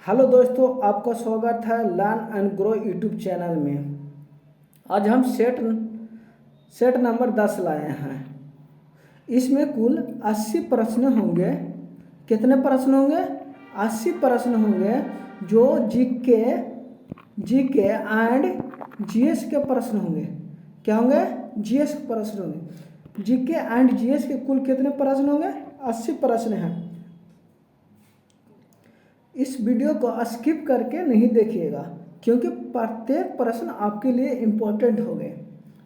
Hello दोस्तों, आपका स्वागत है learn and grow YouTube channel में। आज हम सेट नंबर 10 लाए हैं। इसमें कुल 80 प्रश्न होंगे। कितने प्रश्न होंगे? 80 प्रश्न होंगे जो जीके एंड जीएस के प्रश्न होंगे। क्या होंगे? जीएस के प्रश्न होंगे। जीके एंड जीएस के कुल कितने प्रश्न होंगे? 80 प्रश्न हैं। इस वीडियो को स्किप करके नहीं देखिएगा, क्योंकि प्रत्येक प्रश्न आपके लिए इम्पोर्टेंट हो गए।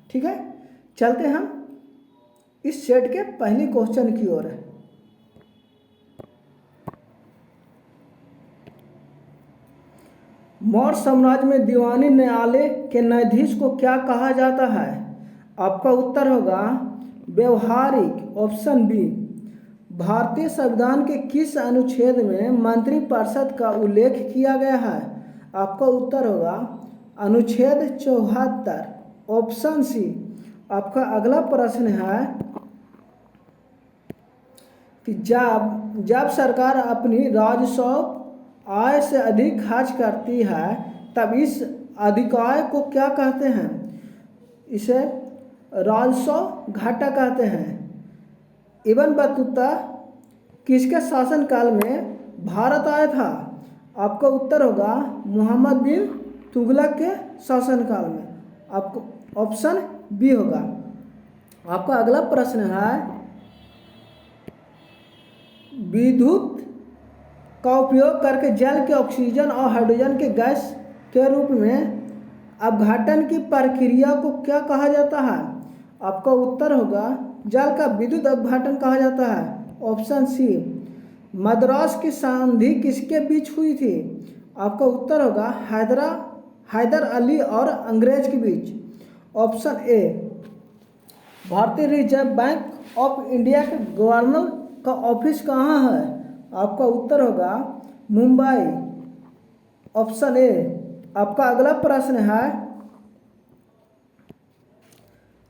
ठीक है, चलते हम इस सेट के पहले क्वेश्चन की ओर। मौर्य साम्राज्य में दीवानी न्यायालय के न्यायाधीश को क्या कहा जाता है? आपका उत्तर होगा व्यवहारिक, ऑप्शन बी। भारतीय संविधान के किस अनुच्छेद में मंत्रिपरिषद का उल्लेख किया गया है? आपका उत्तर होगा अनुच्छेद 74, ऑप्शन सी। आपका अगला प्रश्न है कि जब सरकार अपनी राजस्व आय से अधिक खर्च करती है तब इस अधिकाय को क्या कहते हैं? इसे राजस्व घाटा कहते हैं। इब्न बतूता किसके शासनकाल में भारत आया था? आपका उत्तर होगा मोहम्मद बिन तुगलक के शासनकाल में। आपको ऑप्शन बी होगा। आपका अगला प्रश्न है विद्युत का उपयोग करके जल के ऑक्सीजन और हाइड्रोजन के गैस के रूप में अपघटन की प्रक्रिया को क्या कहा जाता है? आपका उत्तर होगा जल का विद्युत अपघटन कहा जाता है, ऑप्शन सी। मद्रास की संधि किसके बीच हुई थी? आपका उत्तर होगा हैदर अली और अंग्रेज के बीच, ऑप्शन ए। भारतीय रिजर्व बैंक ऑफ इंडिया के गवर्नर का ऑफिस कहाँ है? आपका उत्तर होगा मुंबई, ऑप्शन ए। आपका अगला प्रश्न है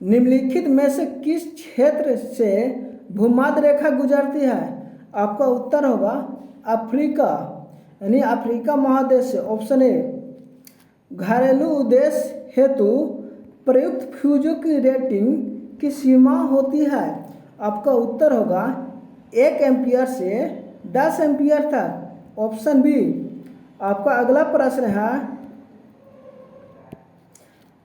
निम्नलिखित में से किस क्षेत्र से भूमध्य रेखा गुजरती है? आपका उत्तर होगा अफ्रीका, यानी अफ्रीका महादेश से, ऑप्शन ए। घरेलू उद्देश्य हेतु प्रयुक्त फ्यूजों की रेटिंग की सीमा होती है? आपका उत्तर होगा 1 एम्पियर से 10 एम्पियर तक, ऑप्शन बी। आपका अगला प्रश्न है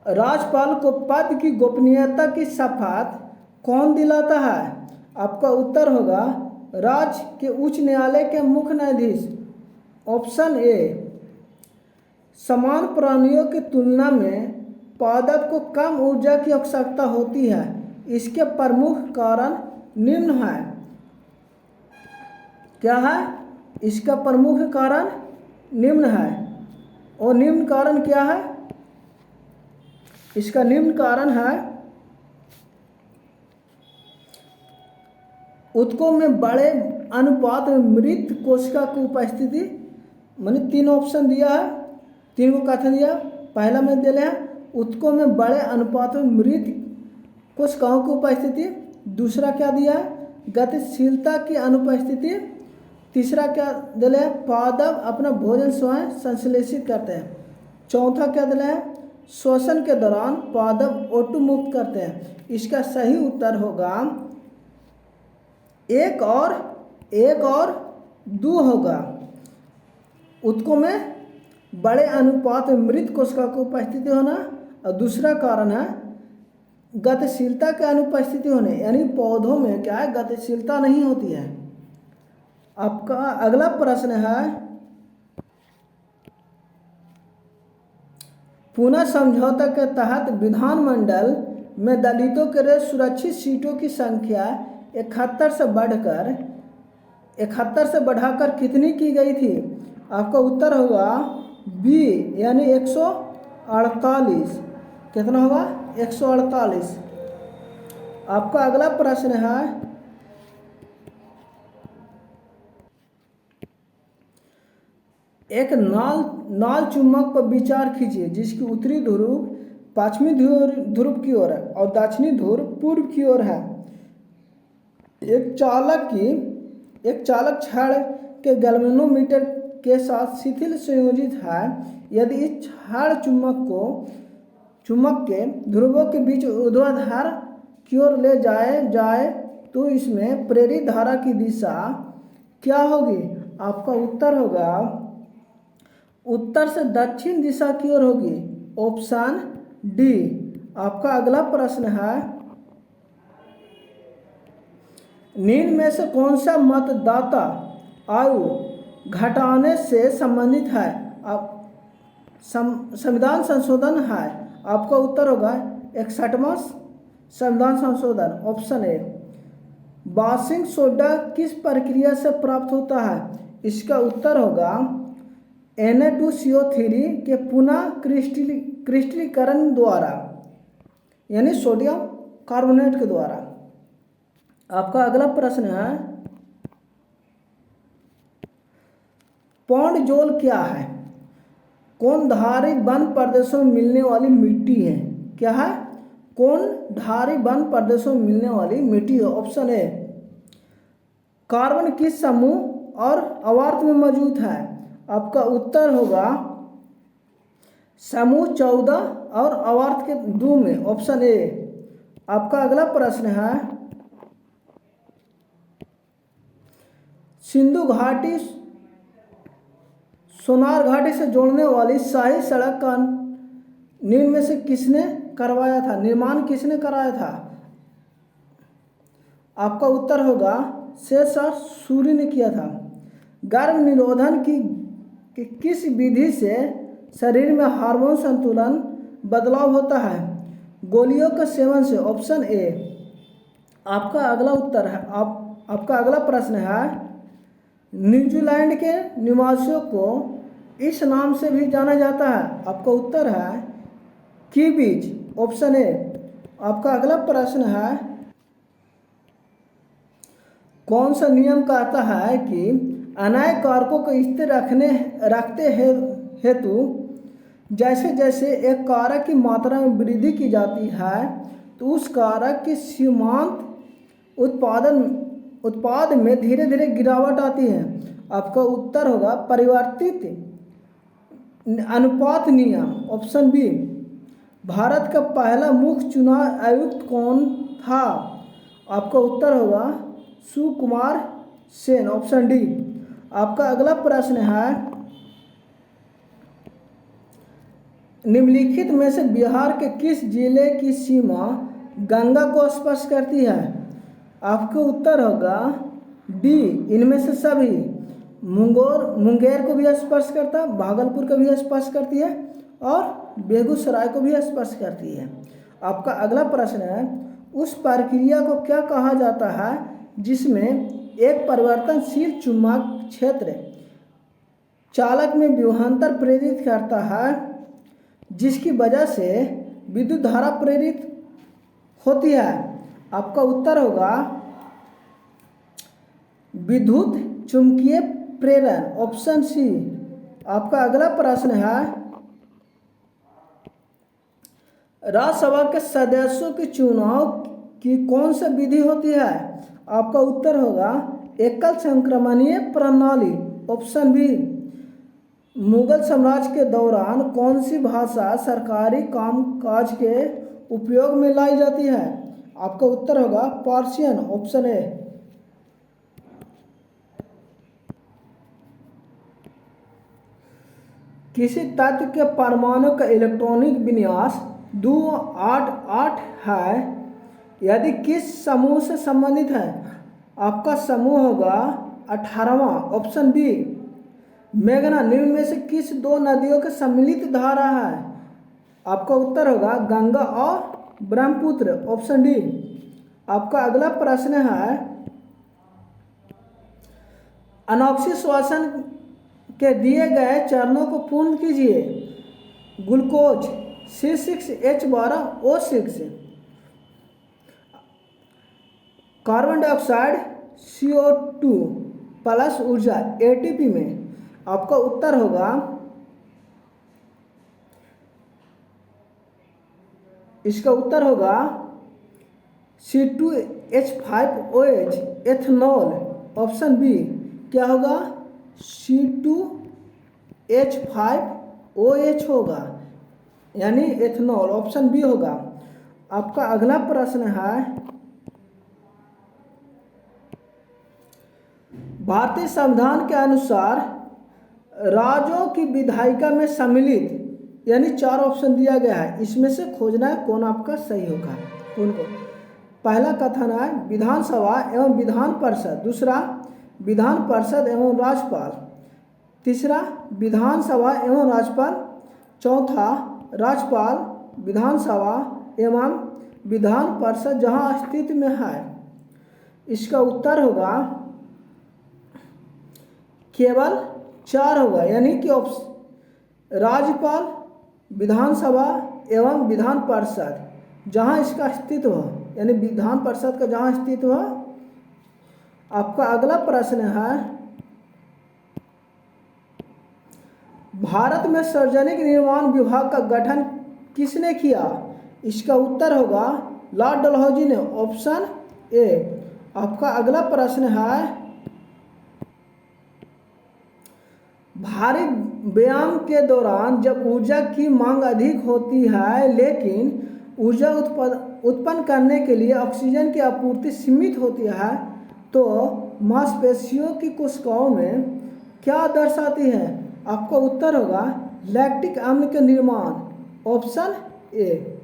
राज्यपाल को पद की गोपनीयता की शपथ कौन दिलाता है? आपका उत्तर होगा राज्य के उच्च न्यायालय के मुख्य न्यायाधीश, ऑप्शन ए। समान प्राणियों की तुलना में पादप को कम ऊर्जा की आवश्यकता होती है, इसके प्रमुख कारण निम्न है। क्या है? इसका प्रमुख कारण निम्न है। और निम्न कारण क्या है? इसका निम्न कारण है ऊतकों में बड़े अनुपात में मृत कोशिका की उपस्थिति। मैंने 3 ऑप्शन दिया है, 3 को कथन दिया। पहला में दे रहे हैं ऊतकों में बड़े अनुपात में मृत कोशिकाओं की उपस्थिति। दूसरा क्या दिया है? गतिशीलता की अनुपस्थिति। तीसरा क्या दे रहे हैं? पादप अपना भोजन स्वयं संश्लेषित करते हैं। चौथा क्या दे रहे हैं? श्वसन के दौरान पादप ओटू मुक्त करते हैं। इसका सही उत्तर होगा 1 और 2 होगा। ऊतकों में बड़े अनुपात में मृत कोशिका की उपस्थिति होना, और दूसरा कारण है गतिशीलता की अनुपस्थिति होने, यानी पौधों में क्या है, गतिशीलता नहीं होती है। आपका अगला प्रश्न है पूना समझौता के तहत विधानमंडल में दलितों के लिए सुरक्षित सीटों की संख्या 71 से बढ़ाकर कितनी की गई थी? आपका उत्तर होगा बी, यानी 148। कितना होगा? 148। आपका अगला प्रश्न है एक नाल चुंबक पर विचार कीजिए जिसकी उत्तरी ध्रुव पश्चिमी ध्रुव की ओर है और दक्षिणी ध्रुव पूर्व की ओर है। एक चालक छड़ के गैल्वेनोमीटर के साथ शिथिल संयोजित है। यदि इस क्षार चुम्बक के ध्रुवों के बीच ऊर्ध्वाधर की ओर ले जाए तो इसमें प्रेरित धारा की दिशा क्या होगी? आपका उत्तर होगा उत्तर से दक्षिण दिशा की ओर होगी, ऑप्शन डी। आपका अगला प्रश्न है, निम्न में से कौन सा मतदाता आयु घटाने से संबंधित है? आप संविधान संशोधन है। आपका उत्तर होगा 61वां संविधान संशोधन, ऑप्शन ए। वाशिंग सोडा किस प्रक्रिया से प्राप्त होता है? इसका उत्तर होगा Na2CO3 के पुनः क्रिस्टलीकरण द्वारा, यानी सोडियम कार्बोनेट के द्वारा। आपका अगला प्रश्न है, पौंड जोल क्या है? कोणधारी वन प्रदेशों में मिलने वाली मिट्टी है। क्या है? कोणधारी वन प्रदेशों में मिलने वाली मिट्टी है, ऑप्शन ए। कार्बन किस समूह और आवर्त में मौजूद है? आपका उत्तर होगा समूह 14 और आवर्त के 2 में, ऑप्शन ए। आपका अगला प्रश्न है, सिंधु घाटी सोनार घाटी से जोड़ने वाली शाही सड़क का निम्न में से किसने करवाया था? निर्माण किसने कराया था? आपका उत्तर होगा शेरशाह सूरी ने किया था। गर्भ निरोधन की किस विधि से शरीर में हार्मोन संतुलन बदलाव होता है? गोलियों के सेवन से, ऑप्शन ए। आपका अगला उत्तर है, आपका अगला प्रश्न है, न्यूजीलैंड के निवासियों को इस नाम से भी जाना जाता है। आपका उत्तर है कीवीज, ऑप्शन ए। आपका अगला प्रश्न है, कौन सा नियम कहता है कि अनय कारकों को स्थिर रखते हेतु जैसे जैसे एक कारक की मात्रा में वृद्धि की जाती है तो उस कारक की सीमांत उत्पाद में धीरे धीरे गिरावट आती है? आपका उत्तर होगा परिवर्तित अनुपात नियम, ऑप्शन बी। भारत का पहला मुख्य चुनाव आयुक्त कौन था? आपका उत्तर होगा सुकुमार सेन, ऑप्शन डी। आपका अगला प्रश्न है, निम्नलिखित में से बिहार के किस जिले की सीमा गंगा को स्पर्श करती है? आपका उत्तर होगा डी, इनमें से सभी। मुंगेर को भी स्पर्श करता है, भागलपुर को भी स्पर्श करती है और बेगूसराय को भी स्पर्श करती है। आपका अगला प्रश्न है, उस प्रक्रिया को क्या कहा जाता है जिसमें एक परिवर्तनशील चुंबक क्षेत्र चालक में विभवांतर प्रेरित करता है जिसकी वजह से विद्युत धारा प्रेरित होती है? आपका उत्तर होगा विद्युत चुंबकीय प्रेरण, ऑप्शन सी। आपका अगला प्रश्न है, राज्यसभा के सदस्यों के चुनाव की कौन सी विधि होती है? आपका उत्तर होगा एकल संक्रमणीय प्रणाली, ऑप्शन बी। मुगल साम्राज्य के दौरान कौन सी भाषा सरकारी कामकाज के उपयोग में लाई जाती है? आपका उत्तर होगा पर्शियन, ऑप्शन ए। किसी तत्व के परमाणु का इलेक्ट्रॉनिक विन्यास 288 है यदि किस समूह से संबंधित है? आपका समूह होगा 18वां, ऑप्शन बी। मेघना निम्न में से किस दो नदियों के सम्मिलित धारा है? आपका उत्तर होगा गंगा और ब्रह्मपुत्र, ऑप्शन डी। आपका अगला प्रश्न है, अनॉक्सी श्वसन के दिए गए चरणों को पूर्ण कीजिए। Glucose C6H12O6, carbon dioxide CO2 plus ऊर्जा ATP में। आपका उत्तर होगा, इसका उत्तर होगा C2H5OH एथेनॉल, ऑप्शन बी। क्या होगा? C2 H5OH होगा, यानी एथनॉल, ऑप्शन बी होगा। आपका अगला प्रश्न है, भारतीय संविधान के अनुसार राज्यों की विधायिका में सम्मिलित, यानी 4 ऑप्शन दिया गया है, इसमें से खोजना है कौन आपका सही होगा। कौन को? पहला कथन है विधानसभा एवं विधान परिषद, दूसरा विधान परिषद एवं राज्यपाल, तीसरा विधानसभा एवं राज्यपाल, चौथा राज्यपाल विधानसभा एवं विधान परिषद जहां अस्तित्व में है। इसका उत्तर होगा केवल 4 होगा, यानी कि राज्यपाल विधानसभा एवं विधान परिषद जहां इसका अस्तित्व हो, यानी विधान परिषद का जहां अस्तित्व हो। आपका अगला प्रश्न है, भारत में सार्वजनिक निर्माण विभाग का गठन किसने किया? इसका उत्तर होगा लॉर्ड डलहौजी ने, ऑप्शन ए। आपका अगला प्रश्न है, भारी व्यायाम के दौरान जब ऊर्जा की मांग अधिक होती है लेकिन ऊर्जा उत्पन्न करने के लिए ऑक्सीजन की आपूर्ति सीमित होती है तो मांसपेशियों की कोशिकाओं में क्या दर्शाती है? आपका उत्तर होगा लैक्टिक अम्ल के निर्माण, ऑप्शन ए।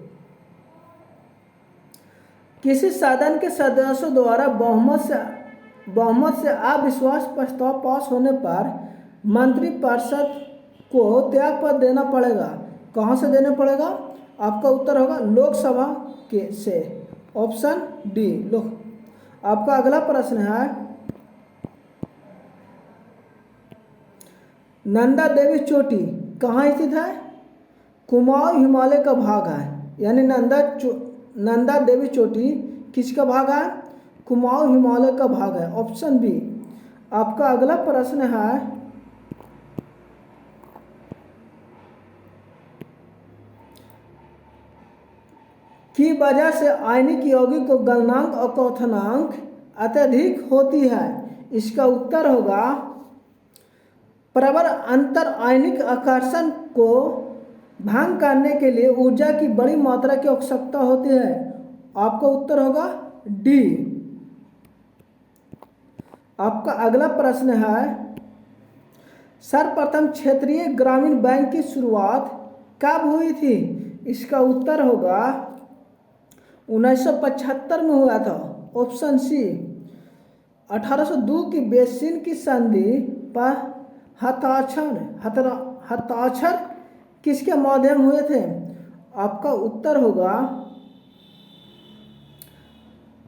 किसी सदन के सदस्यों द्वारा बहुमत से अविश्वास प्रस्ताव पास होने पर मंत्रिपरिषद को त्यागपत्र देना पड़ेगा। कहाँ से देना पड़ेगा? आपका उत्तर होगा लोकसभा के से, ऑप्शन डी। आपका अगला प्रश्न है, नंदा देवी चोटी कहाँ स्थित है? कुमाऊं हिमालय का भाग है, यानी नंदा देवी चोटी किसका भाग है? कुमाऊं हिमालय का भाग है, ऑप्शन बी। आपका अगला प्रश्न है, की वजह से आयनिक यौगिक को गलनांक और क्वथनांक अत्यधिक होती है? इसका उत्तर होगा प्रबल अंतर आयनिक आकर्षण को भंग करने के लिए ऊर्जा की बड़ी मात्रा की आवश्यकता होती है। आपका उत्तर होगा डी। आपका अगला प्रश्न है, सर्वप्रथम क्षेत्रीय ग्रामीण बैंक की शुरुआत कब हुई थी? इसका उत्तर होगा 1975 में हुआ था, ऑप्शन सी। 1802 की बेसिन की संधि पर हस्ताक्षर किसके माध्यम हुए थे? आपका उत्तर होगा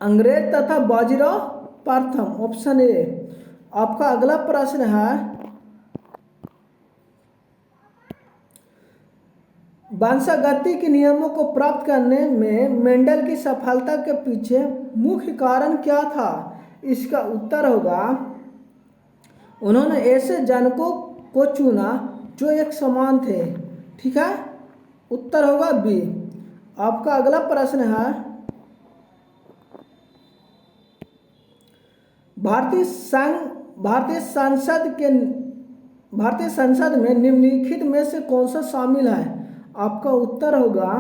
अंग्रेज तथा बाजीराव प्रथम, ऑप्शन ए। आपका अगला प्रश्न है, वंशागति के नियमों को प्राप्त करने में मेंडल की सफलता के पीछे मुख्य कारण क्या था? इसका उत्तर होगा उन्होंने ऐसे जनकों को चुना जो एक समान थे। ठीक है, उत्तर होगा बी। आपका अगला प्रश्न है, भारतीय संसद में निम्नलिखित में से कौन सा शामिल है? आपका उत्तर होगा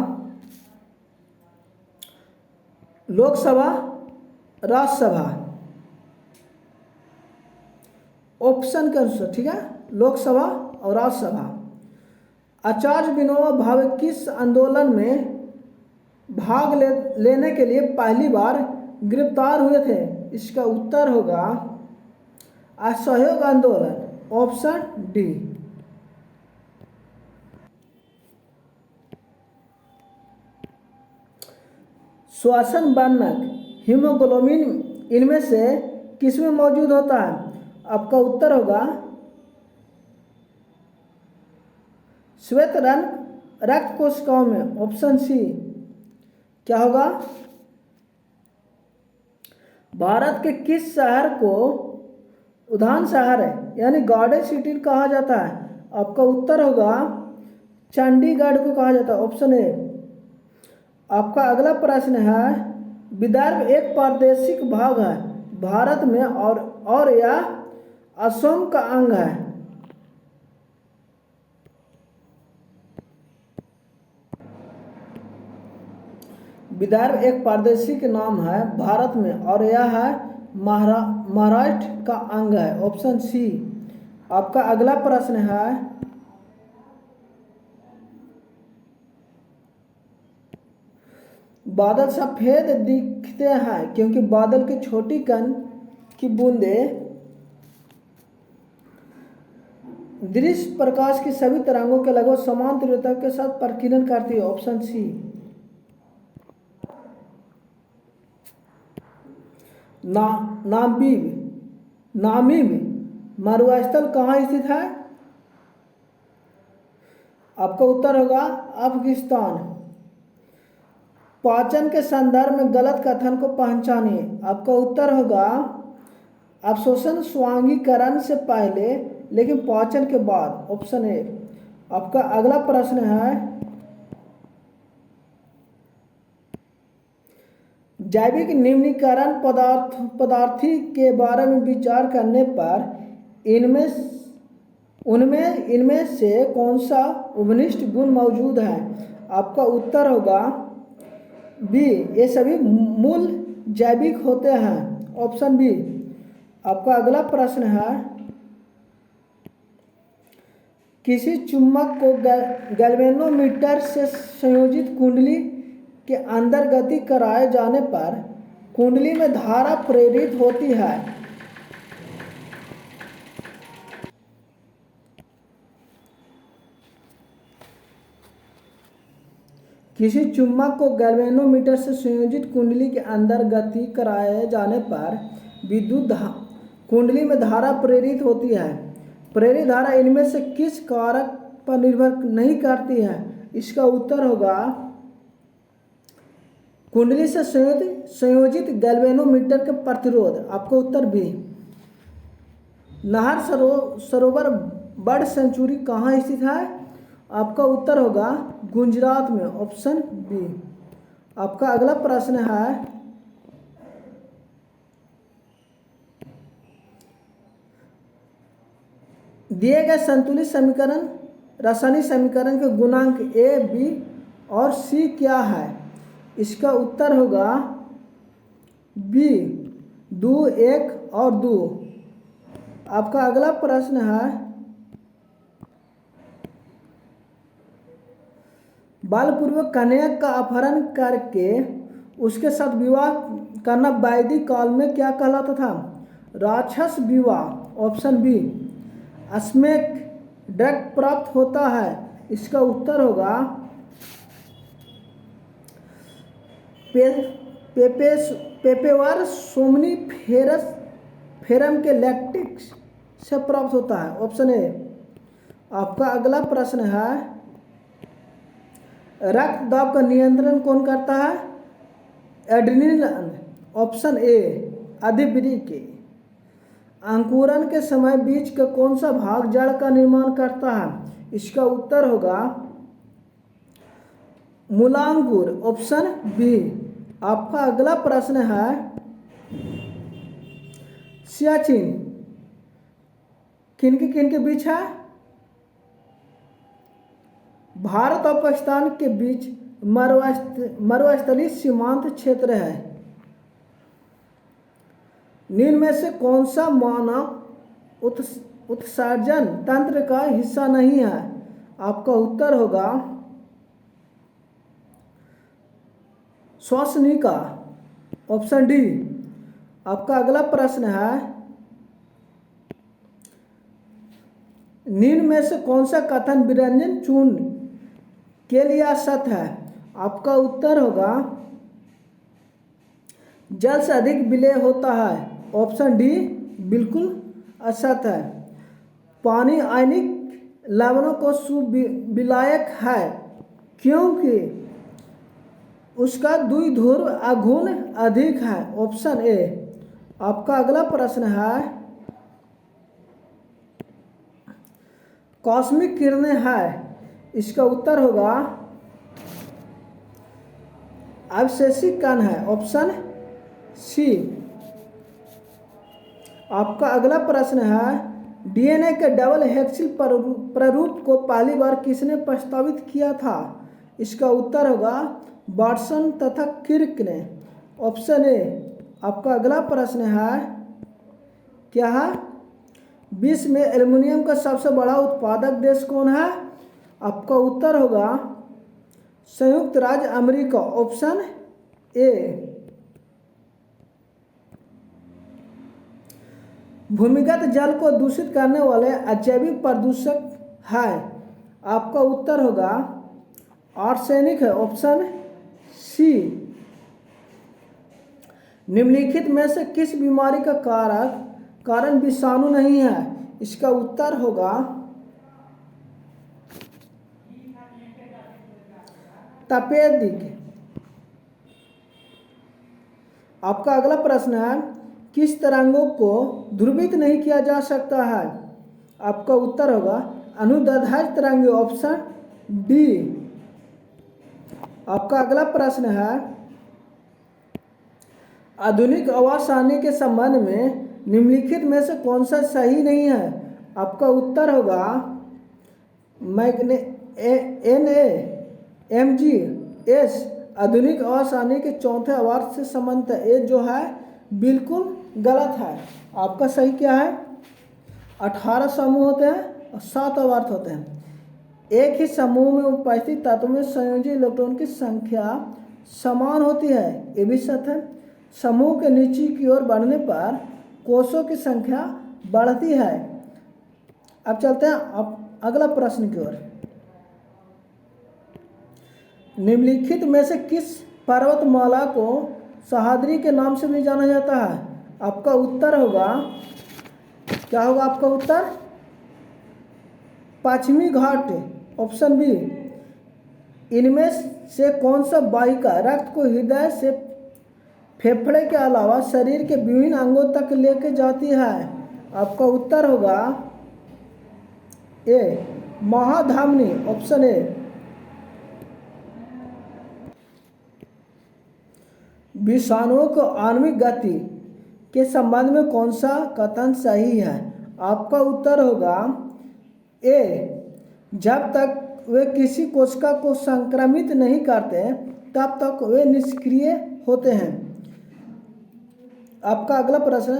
लोकसभा, राज्यसभा, ऑप्शन के अनुसार। ठीक है, लोकसभा और राज्यसभा। आचार्य विनोबा भावे किस आंदोलन में भाग लेने के लिए पहली बार गिरफ्तार हुए थे? इसका उत्तर होगा असहयोग आंदोलन, ऑप्शन डी। श्वसन वर्णक हीमोग्लोबिन इनमें से किसमें मौजूद होता है? आपका उत्तर होगा श्वेत रक्त कोशिकाओं में, ऑप्शन सी। क्या होगा? भारत के किस शहर को उद्यान शहर है यानी गार्डन सिटी कहा जाता है? आपका उत्तर होगा चंडीगढ़ को कहा जाता है, ऑप्शन ए। आपका अगला प्रश्न है, विदर्भ एक प्रादेशिक भाग है भारत में, और यह असम का अंग है। विदर्भ एक प्रादेशिक नाम है भारत में और यह है महाराष्ट्र का अंग है। Option C. आपका अगला प्रश्न है, बादल सफेद दिखते हैं क्योंकि बादल की छोटी कण की बूंदें दृश्य प्रकाश की सभी तरंगों के लगभग समान तीव्रता के साथ प्रकीर्णन करती है। ऑप्शन सी। नामीब मरुस्थल कहाँ स्थित है? आपका उत्तर होगा अफगानिस्तान। पाचन के संदर्भ में गलत कथन को पहचानिए। आपका उत्तर होगा अवशोषण स्वांगीकरण से पहले लेकिन पाचन के बाद। Option A. आपका अगला प्रश्न है, जैविक निम्नीकरण पदार्थी के बारे में विचार करने पर इनमें से कौन सा उभनिष्ठ गुण मौजूद है? आपका उत्तर होगा बी, ये सभी मूल जैविक होते हैं। Option B. आपका अगला प्रश्न है, किसी चुंबक को गैल्वेनोमीटर से संयोजित कुंडली के अंदर गति कराए जाने पर कुंडली में धारा प्रेरित होती है। किसी चुंबक को गैल्वेनोमीटर से संयोजित कुंडली के अंदर गति कराए जाने पर विद्युत कुंडली में धारा प्रेरित होती है। प्रेरित धारा इनमें से किस कारक पर निर्भर नहीं करती है? इसका उत्तर होगा कुंडली से संयोजित गैल्वेनोमीटर के प्रतिरोध। आपका उत्तर बी। नाहर सरोवर बर्ड सेंचुरी कहाँ स्थित है? आपका उत्तर होगा गुजरात में। Option B. आपका अगला प्रश्न है, दिए गए संतुलित समीकरण रासायनिक समीकरण के गुणांक ए, बी और सी क्या है? इसका उत्तर होगा बी, 2, 1 और 2। आपका अगला प्रश्न है, बालपूर्वक कन्या का अपहरण करके उसके साथ विवाह करना वैदिक काल में क्या कहलाता था? राक्षस विवाह। Option B. अस्मेक ड्रग प्राप्त होता है। इसका उत्तर होगा पेपेवर सोमनीफेरम के लैक्टिक्स से प्राप्त होता है। Option A. आपका अगला प्रश्न है, रक्त दाब का नियंत्रण कौन करता है? एड्रेनलिन। ऑप्शन ए, अधिवृक्क के। अंकुरण के समय बीज का कौन सा भाग जड़ का निर्माण करता है? इसका उत्तर होगा मूलांकुर। Option B. आपका अगला प्रश्न है, सियाचिन किन के बीच है? भारत और पाकिस्तान के बीच मरुस्थलीय सीमांत क्षेत्र है। निम्न में से कौन सा मानव उत्सर्जन तंत्र का हिस्सा नहीं है? आपका उत्तर होगा श्वसनिका। Option D. आपका अगला प्रश्न है, निम्न में से कौन सा कथन विरंजन चूर्ण के लिए असत्य है? आपका उत्तर होगा जल से अधिक विलेय होता है। ऑप्शन डी बिल्कुल असत्य है। पानी आयनिक लवणों को सुविलायक है क्योंकि उसका द्विध्रुव आघूर्ण अधिक है। Option A. आपका अगला प्रश्न है, कॉस्मिक किरणें है। इसका उत्तर होगा अवशेषित कण है। Option C. आपका अगला प्रश्न है, डीएनए के डबल हेक्सिल प्रारूप को पहली बार किसने प्रस्तावित किया था? इसका उत्तर होगा वाटसन तथा किर्क ने। Option A. आपका अगला प्रश्न है, क्या है? विश्व में एल्युमिनियम का सबसे बड़ा उत्पादक देश कौन है? आपका उत्तर होगा संयुक्त राज्य अमेरिका। Option A. भूमिगत जल को दूषित करने वाले अजैविक प्रदूषक है? आपका उत्तर होगा आर्सेनिक है। Option C. निम्नलिखित में से किस बीमारी का कारण विषाणु नहीं है? इसका उत्तर होगा तपेदिक। आपका अगला प्रश्न है, किस तरंगों को ध्रुवित नहीं किया जा सकता है? आपका उत्तर होगा अनुदैर्ध्य तरंगे। Option D. आपका अगला प्रश्न है, आधुनिक आवाज सारणी के संबंध में निम्नलिखित में से कौन सा सही नहीं है? आपका उत्तर होगा NAMGS आधुनिक आवाज सारणी के चौथे आवर्त से संबंधित है। ये जो है बिल्कुल गलत है। आपका सही क्या है? 18 समूह होते हैं और 7 आवर्त होते हैं। एक ही समूह में उपस्थित तत्वों में संयोजी इलेक्ट्रॉन की संख्या समान होती है, ये भी सत्य है। समूह के नीचे की ओर बढ़ने पर कोषों की संख्या बढ़ती है। अब चलते हैं अब अगला प्रश्न की ओर। निम्नलिखित में से किस पर्वतमाला को सह्याद्री के नाम से भी जाना जाता है? आपका उत्तर होगा, क्या होगा आपका उत्तर? पश्चिमी घाट। Option B. इनमें से कौन सा वाहिका रक्त को हृदय से फेफड़े के अलावा शरीर के विभिन्न अंगों तक लेके जाती है? आपका उत्तर होगा ए महाधमनी। Option A. विषाणुओं को आणविक गति के संबंध में कौन सा कथन सही है? आपका उत्तर होगा ए जब तक वे किसी कोशिका को संक्रमित नहीं करते तब तक वे निष्क्रिय होते हैं। आपका अगला प्रश्न,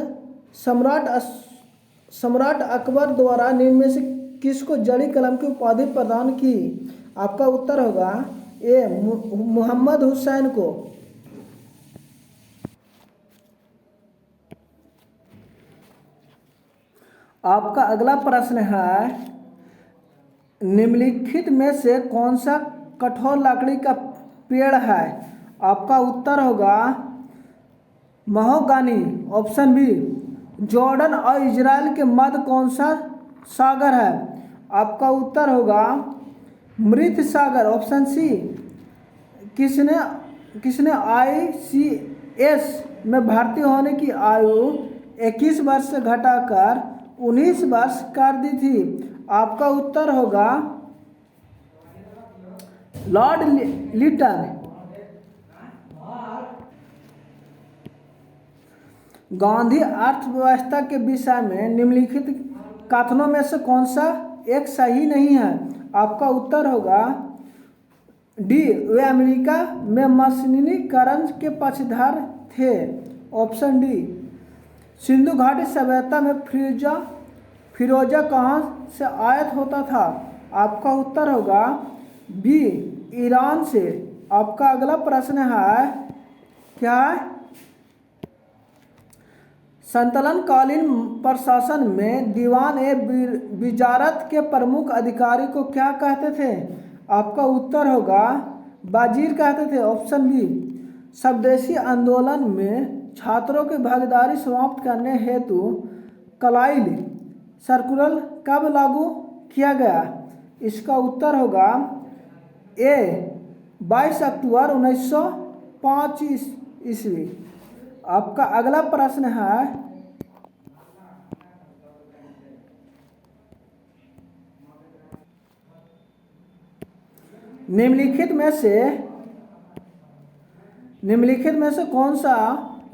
सम्राट अकबर द्वारा निम्न में से किसको जड़ी कलम की उपाधि प्रदान की? आपका उत्तर होगा ए मोहम्मद हुसैन को। आपका अगला प्रश्न है, निम्नलिखित में से कौन सा कठोर लकड़ी का पेड़ है? आपका उत्तर होगा महोगनी। Option B. जॉर्डन और इजराइल के मध्य कौन सा सागर है? आपका उत्तर होगा मृत सागर। Option C. किसने ICS में भर्ती होने की आयु 21 वर्ष से घटाकर 19 वर्ष कर दी थी? आपका उत्तर होगा लॉर्ड लिटन। गांधी अर्थव्यवस्था के विषय में निम्नलिखित कथनों में से कौन सा एक सही नहीं है? आपका उत्तर होगा डी। वे अमेरिका में मशीनीकरण के पक्षधर थे। Option D. सिंधु घाटी सभ्यता में फिरोजा कहाँ से आयात होता था? आपका उत्तर होगा बी। ईरान से। आपका अगला प्रश्न है, क्या है? संतलनकालीन प्रशासन में दीवान ए विजारत के प्रमुख अधिकारी को क्या कहते थे? आपका उत्तर होगा वजीर कहते थे। Option B. स्वदेशी आंदोलन में छात्रों की भागीदारी समाप्त करने हेतु क्लाइव सर्कुलर कब लागू किया गया? इसका उत्तर होगा ए 22 अक्टूबर 1905 ईस्वी। आपका अगला प्रश्न है, निम्नलिखित में से कौन सा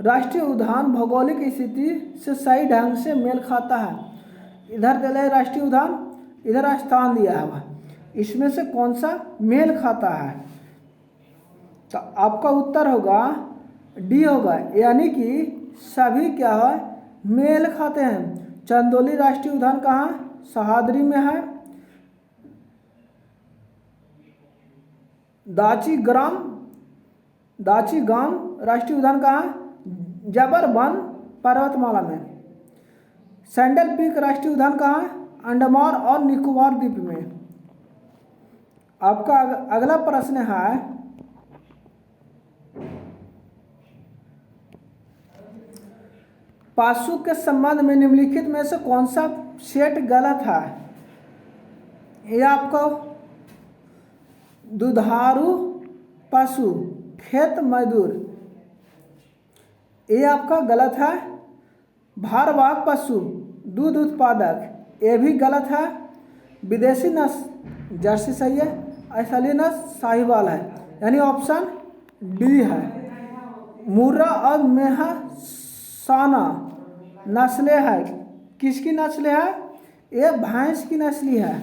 राष्ट्रीय उद्यान भौगोलिक स्थिति से सही ढंग से मेल खाता है? इधर दिया है राष्ट्रीय उद्यान, इधर स्थान दिया हुआ है। इसमें से कौन सा मेल खाता है? तो आपका उत्तर होगा डी होगा, यानी कि सभी क्या है, मेल खाते हैं। चंदौली राष्ट्रीय उद्यान कहाँ? सह्याद्री में है। दाची गाम राष्ट्रीय उद्यान कहाँ? जबरवन पर्वतमाला में। सैंडल पीक राष्ट्रीय उद्यान कहाँ? अंडमान और निकोबार द्वीप में। आपका अगला प्रश्न है, पशु के संबंध में निम्नलिखित में से कौन सा सेट गलत है? ये आपको दुधारू पशु, खेत मजदूर, ये आपका गलत है। भारवाहक पशु, दूध उत्पादक, ये भी गलत है। विदेशी नस्ल जर्सी सही है। असली नस्ल साहिवाल है, यानी ऑप्शन डी है। मुर्रा और मेहसाना नस्लें है, किसकी नस्लें है? ये भैंस की नस्ली है।